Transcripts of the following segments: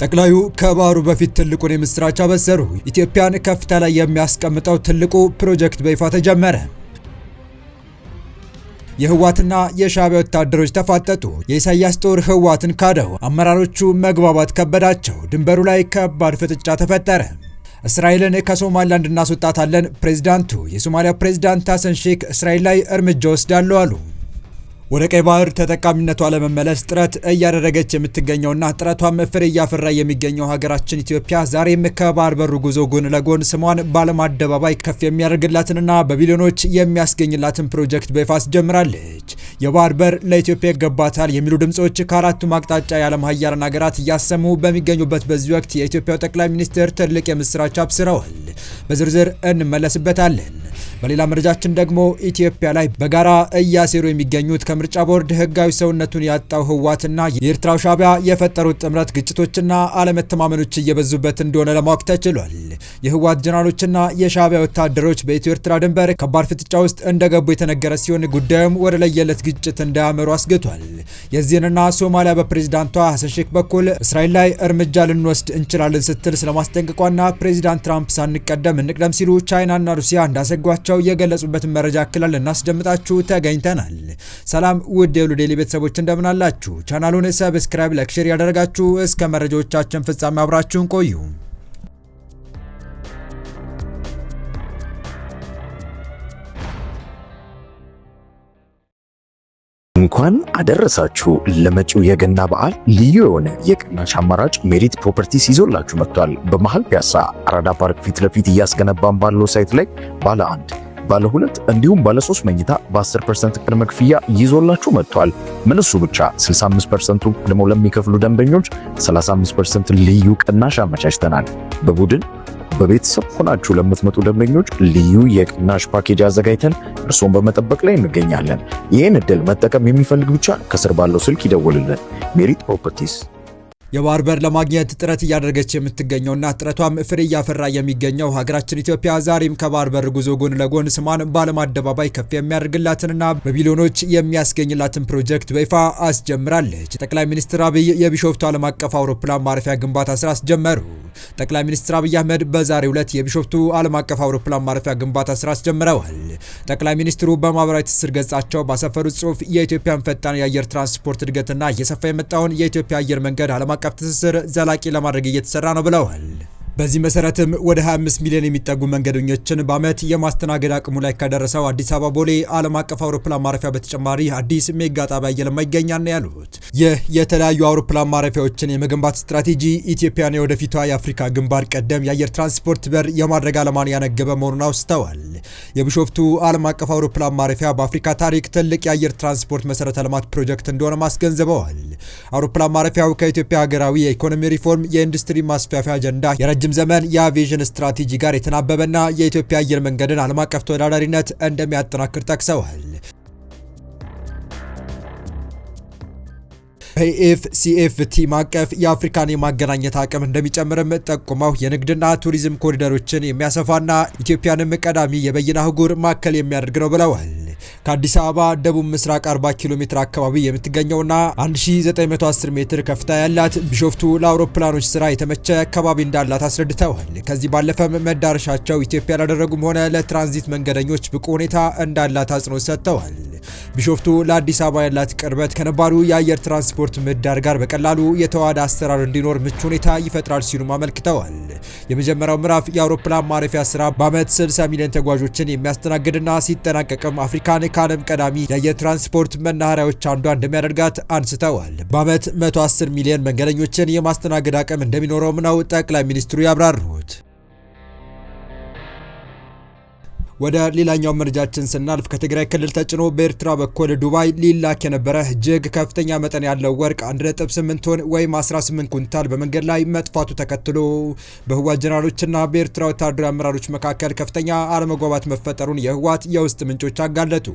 ጠቅላዩ ከባሩ በፊት ትልቁን የምስራች አበሰሩ። ኢትዮጵያን ከፍታ ላይ የሚያስቀምጠው ትልቁ ፕሮጀክት በይፋ ተጀመረ። የህዋትና የሻዕቢያ ወታደሮች ተፋጠጡ። የኢሳያስ ጦር ህዋትን ካደው። አመራሮቹ መግባባት ከበዳቸው። ድንበሩ ላይ ከባድ ፍጥጫ ተፈጠረ። እስራኤልን ከሶማሊላንድ እናስወጣታለን ፕሬዝዳንቱ። የሶማሊያ ፕሬዝዳንት ሐሰን ሼክ እስራኤል ላይ እርምጃ ወስዳሉ አሉ። ወደ ቀይ ባህር ተጠቃሚነቷ ለመመለስ ጥረት እያደረገች የምትገኘውና ጥረቷም ፍሬ እያፈራ የሚገኘው ሀገራችን ኢትዮጵያ ዛሬም ከባህር በሩ ጉዞ ጎን ለጎን ስሟን በዓለም አደባባይ ከፍ የሚያደርግላትንና በቢሊዮኖች የሚያስገኝላትን ፕሮጀክት በይፋ አስጀምራለች። የባህር በር ለኢትዮጵያ ይገባታል የሚሉ ድምጾች ከአራቱም አቅጣጫ የዓለም ሀያላን ሀገራት እያሰሙ በሚገኙበት በዚህ ወቅት የኢትዮጵያው ጠቅላይ ሚኒስትር ትልቅ የምስራች አብስረዋል። በዝርዝር እንመለስበታለን። በሌላ መረጃችን ደግሞ ኢትዮጵያ ላይ በጋራ እያሴሩ የሚገኙት ከምርጫ ቦርድ ህጋዊ ሰውነቱን ያጣው ህዋትና የኤርትራው ሻዕቢያ የፈጠሩት ጥምረት ግጭቶችና አለመተማመኖች እየበዙበት እንደሆነ ለማወቅ ተችሏል። የህዋት ጀነራሎችና የሻዕቢያ ወታደሮች በኢትዮ ኤርትራ ድንበር ከባድ ፍጥጫ ውስጥ እንደገቡ የተነገረ ሲሆን ጉዳዩም ወደ ለየለት ግጭት እንዳያመሩ አስግቷል። የዚህንና ሶማሊያ በፕሬዝዳንቷ ሐሰን ሼክ በኩል እስራኤል ላይ እርምጃ ልንወስድ እንችላለን ስትል ስለማስጠንቀቋና ፕሬዝዳንት ትራምፕ ሳንቀደም እንቅደም ሲሉ ቻይናና ሩሲያ እንዳሰጓቸው የገለጹበትን መረጃ አክለን እናስደምጣችሁ ተገኝተናል። ሰላም ውድ የሁሉ ዴይሊ ቤተሰቦች እንደምን አላችሁ? ቻናሉን ሰብስክራይብ፣ ላይክ፣ ሼር ያደረጋችሁ እስከ መረጃዎቻችን ፍጻሜ አብራችሁን ቆዩ። እንኳን አደረሳችሁ። ለመጪው የገና በዓል ልዩ የሆነ የቅናሽ አማራጭ ሜሪት ፕሮፐርቲስ ይዞላችሁ መጥቷል። በመሃል ፒያሳ አራዳ ፓርክ ፊት ለፊት እያስገነባን ባለው ሳይት ላይ ባለ 1 ባለ 2 እንዲሁም ባለ 3 መኝታ በ10% ቅድመ ክፍያ ይዞላችሁ መጥቷል። ምን እሱ ብቻ 65% ቀድሞ ለሚከፍሉ ደንበኞች 35% ልዩ ቅናሽ አመቻችተናል። በቡድን በቤተሰብ ሆናችሁ ለምትመጡ ደንበኞች ልዩ የቅናሽ ፓኬጅ አዘጋጅተን እርሶን በመጠበቅ ላይ እንገኛለን። ይህን እድል መጠቀም የሚፈልግ ብቻ ከስር ባለው ስልክ ይደውልልን። ሜሪት ፕሮፐርቲስ። የባህር በር ለማግኘት ጥረት እያደረገች የምትገኘውና ጥረቷም ፍሬ እያፈራ የሚገኘው ሀገራችን ኢትዮጵያ ዛሬም ከባህር በር ጉዞ ጎን ለጎን ስሟን በዓለም አደባባይ ከፍ የሚያደርግላትንና በቢሊዮኖች የሚያስገኝላትን ፕሮጀክት በይፋ አስጀምራለች። ጠቅላይ ሚኒስትር አብይ የቢሾፍቱ ዓለም አቀፍ አውሮፕላን ማረፊያ ግንባታ ስራ አስጀመሩ። ጠቅላይ ሚኒስትር አብይ አህመድ በዛሬው ዕለት የቢሾፍቱ ዓለም አቀፍ አውሮፕላን ማረፊያ ግንባታ ስራ አስጀምረዋል። ጠቅላይ ሚኒስትሩ በማህበራዊ ትስስር ገጻቸው ባሰፈሩት ጽሑፍ የኢትዮጵያን ፈጣን የአየር ትራንስፖርት እድገትና እየሰፋ የመጣውን የኢትዮጵያ አየር መንገድ ዓለም አቀፍ ትስስር ዘላቂ ለማድረግ እየተሰራ ነው ብለዋል። በዚህ መሰረትም ወደ 25 ሚሊዮን የሚጠጉ መንገደኞችን በአመት የማስተናገድ አቅሙ ላይ ከደረሰው አዲስ አበባ ቦሌ ዓለም አቀፍ አውሮፕላን ማረፊያ በተጨማሪ አዲስ ሜጋ ጣቢያ እየለማ ይገኛል ነው ያሉት። ይህ የተለያዩ አውሮፕላን ማረፊያዎችን የመገንባት ስትራቴጂ ኢትዮጵያን የወደፊቷ የአፍሪካ ግንባር ቀደም የአየር ትራንስፖርት በር የማድረግ ዓላማን ያነገበ መሆኑን አውስተዋል። የቢሾፍቱ ዓለም አቀፍ አውሮፕላን ማረፊያ በአፍሪካ ታሪክ ትልቅ የአየር ትራንስፖርት መሰረተ ልማት ፕሮጀክት እንደሆነ ማስገንዝበዋል። አውሮፕላን ማረፊያው ከኢትዮጵያ ሀገራዊ የኢኮኖሚ ሪፎርም፣ የኢንዱስትሪ ማስፋፊያ አጀንዳ፣ የረጅም ዘመን የአቪዬሽን ስትራቴጂ ጋር የተናበበና የኢትዮጵያ አየር መንገድን ዓለም አቀፍ ተወዳዳሪነት እንደሚያጠናክር ጠቅሰዋል። በኤፍሲኤፍቲ ማዕቀፍ የአፍሪካን የማገናኘት አቅም እንደሚጨምርም ጠቁመው የንግድና ቱሪዝም ኮሪደሮችን የሚያሰፋና ኢትዮጵያንም ቀዳሚ የበይነ አህጉር ማዕከል የሚያደርግ ነው ብለዋል። ከአዲስ አበባ ደቡብ ምስራቅ 40 ኪሎ ሜትር አካባቢ የምትገኘውና 1910 ሜትር ከፍታ ያላት ቢሾፍቱ ለአውሮፕላኖች ስራ የተመቸ አካባቢ እንዳላት አስረድተዋል። ከዚህ ባለፈም መዳረሻቸው ኢትዮጵያ ላደረጉም ሆነ ለትራንዚት መንገደኞች ብቁ ሁኔታ እንዳላት አጽንኦት ሰጥተዋል። ቢሾፍቱ ለአዲስ አበባ ያላት ቅርበት ከነባሩ የአየር ትራንስፖርት ምህዳር ጋር በቀላሉ የተዋሃደ አሰራር እንዲኖር ምቹ ሁኔታ ይፈጥራል ሲሉም አመልክተዋል። የመጀመሪያው ምዕራፍ የአውሮፕላን ማረፊያ ስራ በአመት 60 ሚሊዮን ተጓዦችን የሚያስተናግድና ሲጠናቀቅም አፍሪካን ከዓለም ቀዳሚ የአየር ትራንስፖርት መናኸሪያዎች አንዷ እንደሚያደርጋት አንስተዋል። በአመት 110 ሚሊዮን መንገደኞችን የማስተናገድ አቅም እንደሚኖረውም ነው ጠቅላይ ሚኒስትሩ ያብራሩት። ወደ ሌላኛው መረጃችን ስናልፍ ከትግራይ ክልል ተጭኖ በኤርትራ በኩል ዱባይ ሊላክ የነበረ እጅግ ከፍተኛ መጠን ያለው ወርቅ 1.8 ቶን ወይም 18 ኩንታል በመንገድ ላይ መጥፋቱ ተከትሎ በህወሓት ጀነራሎችና በኤርትራ ወታደራዊ አመራሮች መካከል ከፍተኛ አለመግባባት መፈጠሩን የህወሓት የውስጥ ምንጮች አጋለጡ።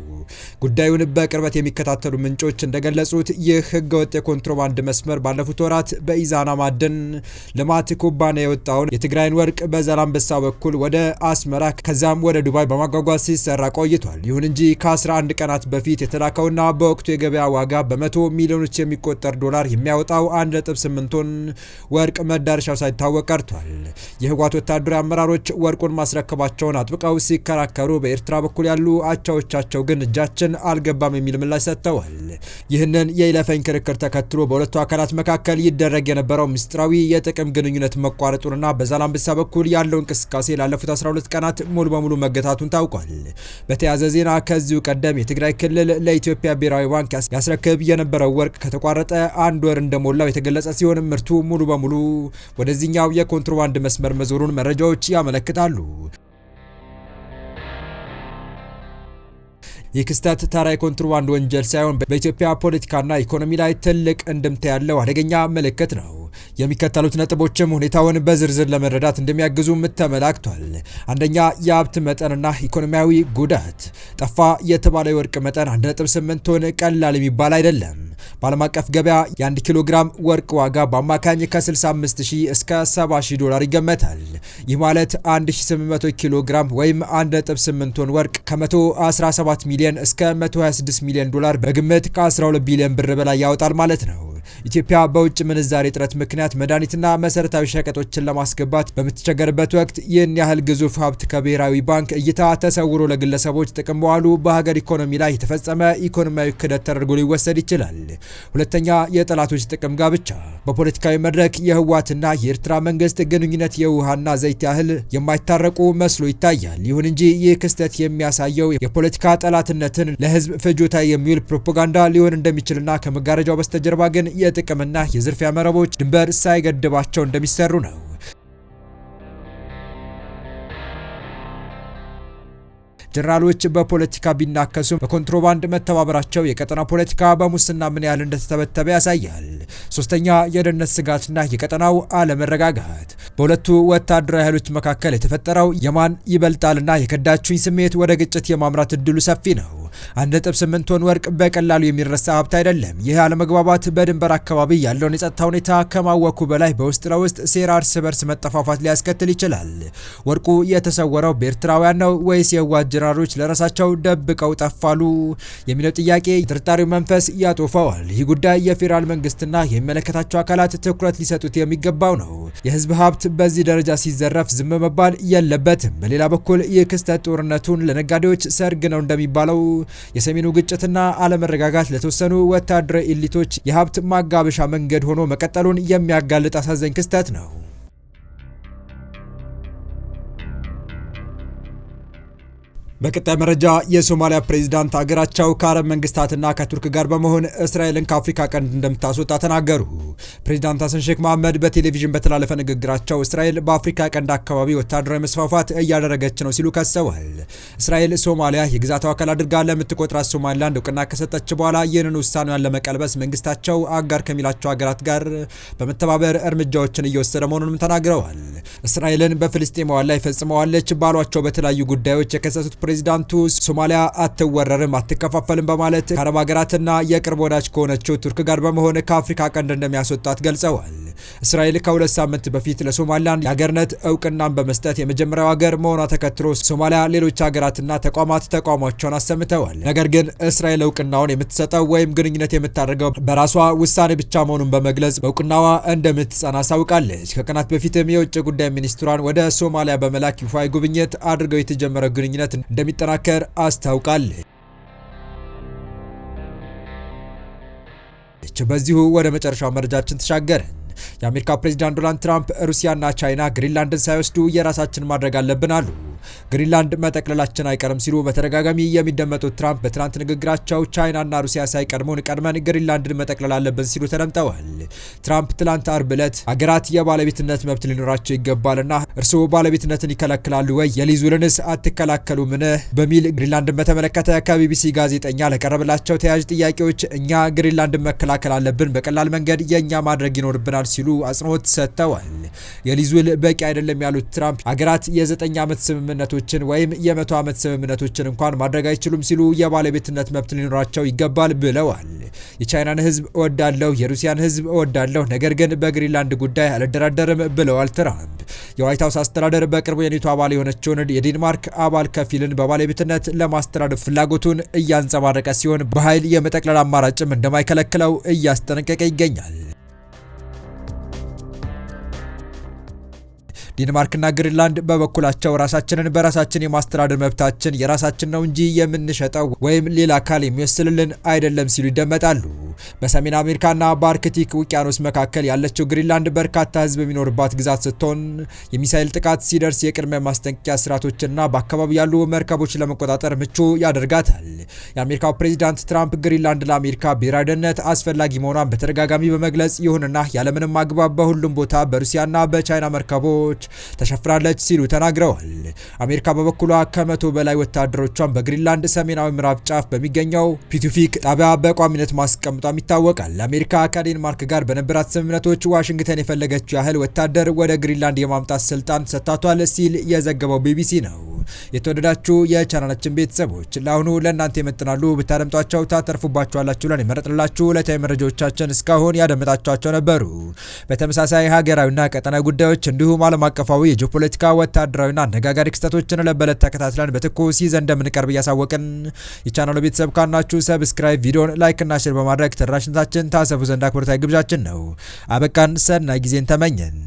ጉዳዩን በቅርበት የሚከታተሉ ምንጮች እንደገለጹት ይህ ህገወጥ የኮንትሮባንድ መስመር ባለፉት ወራት በኢዛና ማዕድን ልማት ኩባንያ የወጣውን የትግራይን ወርቅ በዛላምበሳ በኩል ወደ አስመራ ከዛም ወደ ዱባይ በማጓጓዝ ሲሰራ ቆይቷል። ይሁን እንጂ ከ11 ቀናት በፊት የተላከውና በወቅቱ የገበያ ዋጋ በ100 ሚሊዮኖች የሚቆጠር ዶላር የሚያወጣው 1.8 ቶን ወርቅ መዳረሻው ሳይታወቅ ቀርቷል። የህወሓት ወታደራዊ አመራሮች ወርቁን ማስረከባቸውን አጥብቀው ሲከራከሩ፣ በኤርትራ በኩል ያሉ አቻዎቻቸው ግን እጃችን አልገባም የሚል ምላሽ ሰጥተዋል። ይህንን የይለፈኝ ክርክር ተከትሎ በሁለቱ አካላት መካከል ይደረግ የነበረው ምስጢራዊ የጥቅም ግንኙነት መቋረጡንና በዛላምበሳ በኩል ያለው እንቅስቃሴ ላለፉት 12 ቀናት ሙሉ በሙሉ መገታቱን ታውቋል። በተያያዘ ዜና ከዚሁ ቀደም የትግራይ ክልል ለኢትዮጵያ ብሔራዊ ባንክ ያስረክብ የነበረው ወርቅ ከተቋረጠ 1 ወር እንደሞላው የተገለጸ ሲሆን ምርቱ ሙሉ በሙሉ ወደዚህኛው የኮንትሮባንድ መስመር መዞሩን መረጃዎች ያመለክታሉ። ይህ ክስተት ተራ የኮንትሮባንድ ወንጀል ሳይሆን በኢትዮጵያ ፖለቲካና ኢኮኖሚ ላይ ትልቅ እንድምታ ያለው አደገኛ ምልክት ነው። የሚከተሉት ነጥቦችም ሁኔታውን በዝርዝር ለመረዳት እንደሚያግዙም ተመላክቷል። አንደኛ፣ የሀብት መጠንና ኢኮኖሚያዊ ጉዳት። ጠፋ የተባለው የወርቅ መጠን 1.8 ቶን ቀላል የሚባል አይደለም። በዓለም አቀፍ ገበያ የ1 ኪሎ ግራም ወርቅ ዋጋ በአማካኝ ከ65000 እስከ 70000 ዶላር ይገመታል። ይህ ማለት 1800 ኪሎ ግራም ወይም 1.8 ቶን ወርቅ ከ117 ሚሊዮን እስከ 126 ሚሊዮን ዶላር በግምት ከ12 ቢሊዮን ብር በላይ ያወጣል ማለት ነው። ኢትዮጵያ በውጭ ምንዛሬ እጥረት ምክንያት መድኃኒትና መሰረታዊ ሸቀጦችን ለማስገባት በምትቸገርበት ወቅት ይህን ያህል ግዙፍ ሀብት ከብሔራዊ ባንክ እይታ ተሰውሮ ለግለሰቦች ጥቅም መዋሉ በሀገር ኢኮኖሚ ላይ የተፈጸመ ኢኮኖሚያዊ ክህደት ተደርጎ ሊወሰድ ይችላል። ሁለተኛ፣ የጠላቶች ጥቅም ጋብቻ። በፖለቲካዊ መድረክ የህወሓትና የኤርትራ መንግስት ግንኙነት የውሃና ዘይት ያህል የማይታረቁ መስሎ ይታያል። ይሁን እንጂ ይህ ክስተት የሚያሳየው የፖለቲካ ጠላትነትን ለህዝብ ፍጆታ የሚውል ፕሮፓጋንዳ ሊሆን እንደሚችልና ከመጋረጃው በስተጀርባ ግን የጥቅምና የዝርፊያ መረቦች ድንበር ሳይገድባቸው እንደሚሰሩ ነው። ጀነራሎች በፖለቲካ ቢናከሱም በኮንትሮባንድ መተባበራቸው የቀጠና ፖለቲካ በሙስና ምን ያህል እንደተተበተበ ያሳያል። ሶስተኛ፣ የደህንነት ስጋትና የቀጠናው አለመረጋጋት። በሁለቱ ወታደራዊ ኃይሎች መካከል የተፈጠረው የማን ይበልጣልና የከዳችኝ ስሜት ወደ ግጭት የማምራት እድሉ ሰፊ ነው። 1.8 ቶን ወርቅ በቀላሉ የሚረሳ ሀብት አይደለም። ይህ አለመግባባት በድንበር አካባቢ ያለውን የጸጥታ ሁኔታ ከማወኩ በላይ በውስጥ ለውስጥ ሴራ፣ እርስ በርስ መጠፋፋት ሊያስከትል ይችላል። ወርቁ የተሰወረው በኤርትራውያን ነው ወይስ የህወሓት ጀነራሎች ለራሳቸው ደብቀው ጠፋሉ የሚለው ጥያቄ የጥርጣሬው መንፈስ ያጦፈዋል። ይህ ጉዳይ የፌዴራል መንግስትና የሚመለከታቸው አካላት ትኩረት ሊሰጡት የሚገባው ነው። የህዝብ ሀብት በዚህ ደረጃ ሲዘረፍ ዝም መባል የለበትም። በሌላ በኩል ይህ ክስተት ጦርነቱን ለነጋዴዎች ሰርግ ነው እንደሚባለው የሰሜኑ ግጭትና አለመረጋጋት ለተወሰኑ ወታደራዊ ኤሊቶች የሀብት ማጋበሻ መንገድ ሆኖ መቀጠሉን የሚያጋልጥ አሳዛኝ ክስተት ነው። በቀጣይ መረጃ የሶማሊያ ፕሬዝዳንት ሀገራቸው ከአረብ መንግስታትና ከቱርክ ጋር በመሆን እስራኤልን ከአፍሪካ ቀንድ እንደምታስወጣ ተናገሩ። ፕሬዝዳንት ሐሰን ሼክ መሐመድ በቴሌቪዥን በተላለፈ ንግግራቸው እስራኤል በአፍሪካ ቀንድ አካባቢ ወታደራዊ መስፋፋት እያደረገች ነው ሲሉ ከሰዋል። እስራኤል ሶማሊያ የግዛቷ አካል አድርጋ ለምትቆጥራት ሶማሊላንድ እውቅና ከሰጠች በኋላ ይህንን ውሳኔዋን ለመቀልበስ መንግስታቸው አጋር ከሚላቸው ሀገራት ጋር በመተባበር እርምጃዎችን እየወሰደ መሆኑንም ተናግረዋል። እስራኤልን በፍልስጤማውያን ላይ ፈጽመዋለች ባሏቸው በተለያዩ ጉዳዮች የከሰሱት ፕሬዝዳንቱ ሶማሊያ አትወረርም፣ አትከፋፈልም በማለት ከአረብ ሀገራትና የቅርብ ወዳጅ ከሆነችው ቱርክ ጋር በመሆን ከአፍሪካ ቀንድ እንደሚያስወጣት ገልጸዋል። እስራኤል ከ2 ሳምንት በፊት ለሶማሊላንድ የሀገርነት እውቅናን በመስጠት የመጀመሪያው ሀገር መሆኗ ተከትሎ ሶማሊያ ሌሎች ሀገራትና ተቋማት ተቃውሟቸውን አሰምተዋል። ነገር ግን እስራኤል እውቅናውን የምትሰጠው ወይም ግንኙነት የምታደርገው በራሷ ውሳኔ ብቻ መሆኑን በመግለጽ በእውቅናዋ እንደምትጸና አሳውቃለች። ከቀናት በፊትም የውጭ ጉዳይ ሚኒስትሯን ወደ ሶማሊያ በመላክ ይፋዊ ጉብኝት አድርገው የተጀመረው ግንኙነት እንደሚጠናከር አስታውቃለች። በዚሁ ወደ መጨረሻው መረጃችን ተሻገርን። የአሜሪካ ፕሬዝዳንት ዶናልድ ትራምፕ ሩሲያና ቻይና ግሪንላንድን ሳይወስዱ የራሳችን ማድረግ አለብን አሉ። ግሪንላንድ መጠቅለላችን አይቀርም ሲሉ በተደጋጋሚ የሚደመጡት ትራምፕ በትናንት ንግግራቸው ቻይናና ሩሲያ ሳይቀድሙን ቀድመን ግሪንላንድን መጠቅለል አለብን ሲሉ ተደምጠዋል። ትራምፕ ትላንት አርብ ዕለት ሀገራት የባለቤትነት መብት ሊኖራቸው ይገባልና እርስዎ ባለቤትነትን ይከለክላሉ ወይ? የሊዙልንስ አትከላከሉምን? በሚል ግሪንላንድን በተመለከተ ከቢቢሲ ጋዜጠኛ ለቀረበላቸው ተያያዥ ጥያቄዎች እኛ ግሪንላንድን መከላከል አለብን፣ በቀላል መንገድ የእኛ ማድረግ ይኖርብናል ሲሉ አጽንኦት ሰጥተዋል። የሊዙል በቂ አይደለም ያሉት ትራምፕ ሀገራት የ9 ዓመት ስምምነቶችን ወይም የ100 ዓመት ስምምነቶችን እንኳን ማድረግ አይችሉም ሲሉ የባለቤትነት መብት ሊኖራቸው ይገባል ብለዋል። የቻይናን ሕዝብ እወዳለሁ፣ የሩሲያን ሕዝብ እወዳለሁ፣ ነገር ግን በግሪንላንድ ጉዳይ አልደራደርም ብለዋል ትራምፕ። የዋይት ሀውስ አስተዳደር በቅርቡ የኔቶ አባል የሆነችውን የዴንማርክ አባል ከፊልን በባለቤትነት ለማስተዳደር ፍላጎቱን እያንጸባረቀ ሲሆን በኃይል የመጠቅለል አማራጭም እንደማይከለክለው እያስጠነቀቀ ይገኛል። ዴንማርክና ግሪንላንድ በበኩላቸው ራሳችንን በራሳችን የማስተዳደር መብታችን የራሳችን ነው እንጂ የምንሸጠው ወይም ሌላ አካል የሚወስልልን አይደለም ሲሉ ይደመጣሉ። በሰሜን አሜሪካና በአርክቲክ ውቅያኖስ መካከል ያለችው ግሪንላንድ በርካታ ሕዝብ የሚኖርባት ግዛት ስትሆን የሚሳኤል ጥቃት ሲደርስ የቅድመ ማስጠንቀቂያ ስርዓቶችና በአካባቢው ያሉ መርከቦች ለመቆጣጠር ምቹ ያደርጋታል። የአሜሪካው ፕሬዚዳንት ትራምፕ ግሪንላንድ ለአሜሪካ ብሔራዊ ደህንነት አስፈላጊ መሆኗን በተደጋጋሚ በመግለጽ ይሁንና ያለምንም አግባብ በሁሉም ቦታ በሩሲያና በቻይና መርከቦች ተሸፍናለች ሲሉ ተናግረዋል። አሜሪካ በበኩሏ ከ100 በላይ ወታደሮቿን በግሪንላንድ ሰሜናዊ ምዕራብ ጫፍ በሚገኘው ፒቱፊክ ጣቢያ በቋሚነት ማስቀምጧም ይታወቃል። አሜሪካ ከዴንማርክ ጋር በነበራት ስምምነቶች ዋሽንግተን የፈለገችው ያህል ወታደር ወደ ግሪንላንድ የማምጣት ስልጣን ሰጥቷታል ሲል የዘገበው ቢቢሲ ነው። የተወደዳችሁ የቻናላችን ቤተሰቦች ለአሁኑ ለእናንተ ይመጥናሉ ብታደምጧቸው ታተርፉባችኋላችሁ ብለን የመረጥንላችሁ ዕለታዊ መረጃዎቻችን እስካሁን ያደመጣችኋቸው ነበሩ። በተመሳሳይ ሀገራዊና ቀጠናዊ ጉዳዮች እንዲሁም ዓለም አቀፋዊ የጂኦፖለቲካ ወታደራዊና አነጋጋሪ ክስተቶችን ለበለት ተከታትለን በትኩስ ይዘን እንደምንቀርብ እያሳወቅን የቻናሉ ቤተሰብ ካናችሁ ሰብስክራይብ፣ ቪዲዮን ላይክ እና ሼር በማድረግ ተደራሽነታችን ታሰፉ ዘንድ አክብሮታዊ ግብዣችን ነው። አበቃን። ሰናይ ጊዜን ተመኘን።